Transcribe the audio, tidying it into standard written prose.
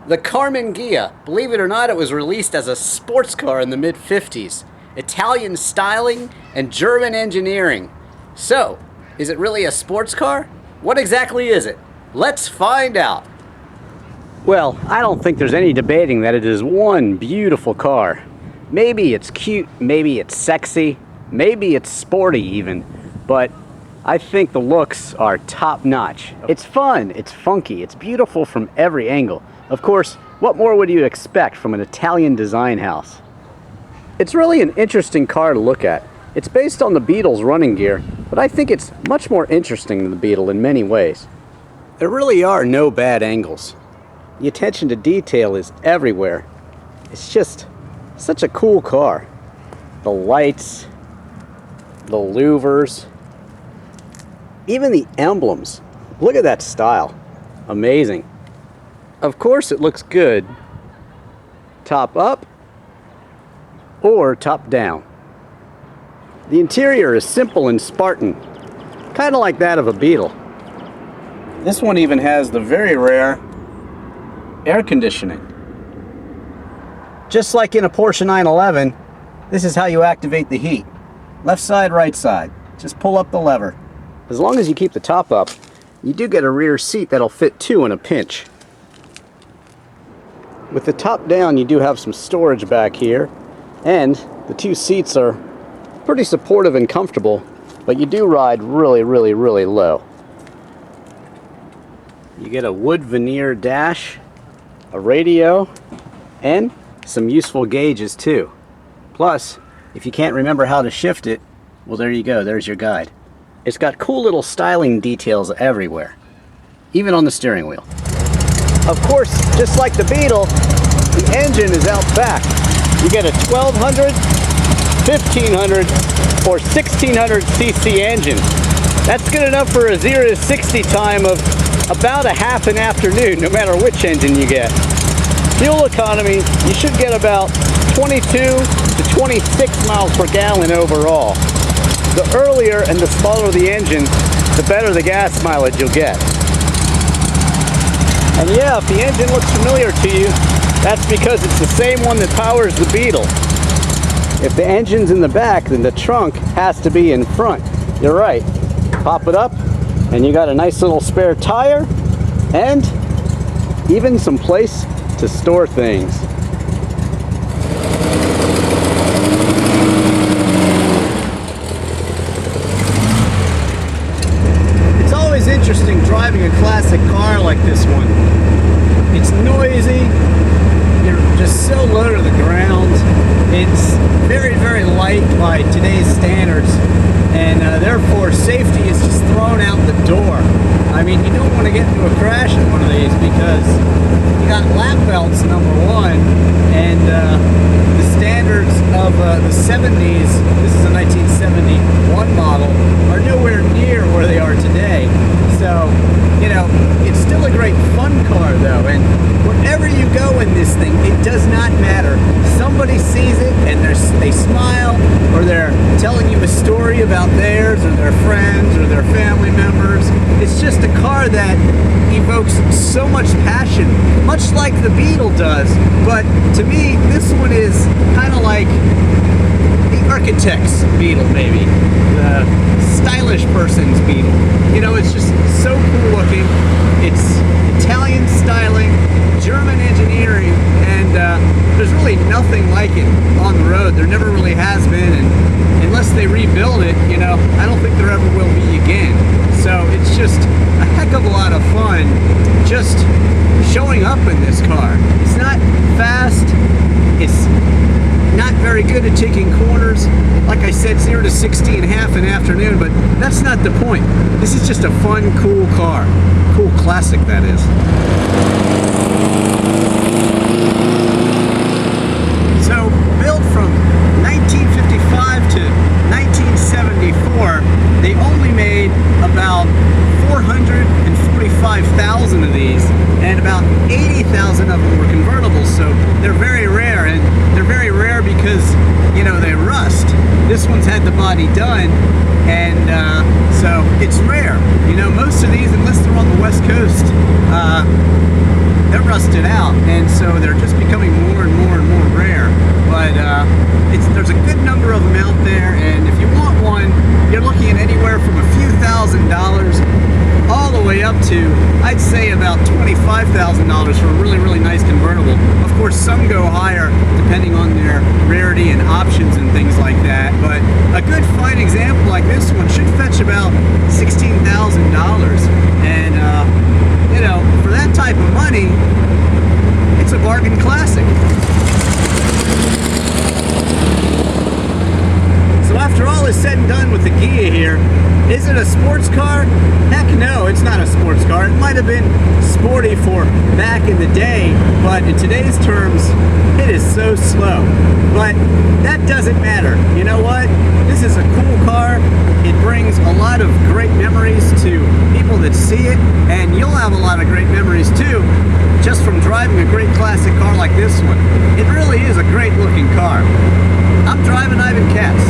The Karmann Ghia. Believe it or not, it was released as a sports car in the mid-50s. Italian styling and German engineering. So, is it really a sports car? What exactly is it? Let's find out. Well, I don't think there's any debating that it is one beautiful car. Maybe it's cute, maybe it's sexy, maybe it's sporty even, but I think the looks are top-notch. It's fun, it's funky, it's beautiful from every angle. Of course, what more would you expect from an Italian design house? It's really an interesting car to look at. It's based on the Beetle's running gear, but I think it's much more interesting than the Beetle in many ways. There really are no bad angles. The attention to detail is everywhere. It's just such a cool car. The lights, the louvers, even the emblems. Look at that style. Amazing. Of course it looks good top up or top down. The interior is simple and Spartan, kind of like that of a Beetle. This one even has the very rare air conditioning. Just like in a Porsche 911, this is how you activate the heat. Left side, right side. Just pull up the lever. As long as you keep the top up, you do get a rear seat that'll fit two in a pinch. With the top down, you do have some storage back here, and the two seats are pretty supportive and comfortable, but you do ride really, really, really low. You get a wood veneer dash, a radio, and some useful gauges too. Plus, if you can't remember how to shift it, well, there you go, there's your guide. It's got cool little styling details everywhere, even on the steering wheel. Of course, just like the Beetle, the engine is out back. You get a 1200, 1500, or 1600 cc engine. That's good enough for a 0 to 60 time of about a half an afternoon, no matter which engine you get. Fuel economy, you should get about 22 to 26 miles per gallon overall. The earlier and the smaller the engine, the better the gas mileage you'll get. And yeah, if the engine looks familiar to you, that's because it's the same one that powers the Beetle. If the engine's in the back, then the trunk has to be in front. You're right. Pop it up, and you got a nice little spare tire, and even some place to store things. It's always interesting driving a classic car like this one. It's noisy, you're just so low to the ground. It's very, very light by today's standards, and therefore safety is just thrown out the door. I mean, you don't want to get into a crash in one of these because you got lap belts, number one, and the standards of the 70s, this is a 1971 model, are nowhere near where they are today. So, you know, it's still a great fun car though, and wherever you go in this thing, it does not matter. Somebody sees it and they smile, or they're telling you a story about theirs or their friends or their family members. It's just a car that evokes so much passion, much like the Beetle does, but to me, this one is kind of like the architect's Beetle, maybe. The stylish person's Beetle. You know, it's just so cool looking. It's Italian styling, German engineering, and there's really nothing like it on the road. There never really has been, and unless they rebuild it, you know, I don't think there ever will be again. So it's just a heck of a lot of fun just showing up in this car. It's not fast, it's not very good at taking corners. Like I said, 0 to 60 in half an afternoon, but that's not the point. This is just a fun, cool car. Cool classic, that is. So, built from 1955 to 1974, they only made about 445,000 of these, and about 80,000 of them were convertibles, so they're very rare, and they're very rare because, you know, they rust. This one's had the body done, and so it's rare. You know, most of these, unless they're on the West Coast, they're rusted out, and so they're just becoming more and more and more rare. But there's a good number of them out there, and if you want one, you're looking at anywhere from a few $1,000s all the way up to, I'd say, about $25,000 for a really, really nice convertible. Of course, some go higher depending on their rarity and options and things like that, but a good fine example like this one should fetch about $16,000, and you know, for that type of money, it's a bargain classic. So after all is said and done with the Ghia here, is it a sports car? Heck no, it's not a sports car. It might have been sporty for back in the day, but in today's terms, it is so slow. But that doesn't matter. You know what? This is a cool car. It brings a lot of great memories to people that see it, and you'll have a lot of great memories too, just from driving a great classic car like this one. It really is a great looking car. I'm Drivin Ivan Katz.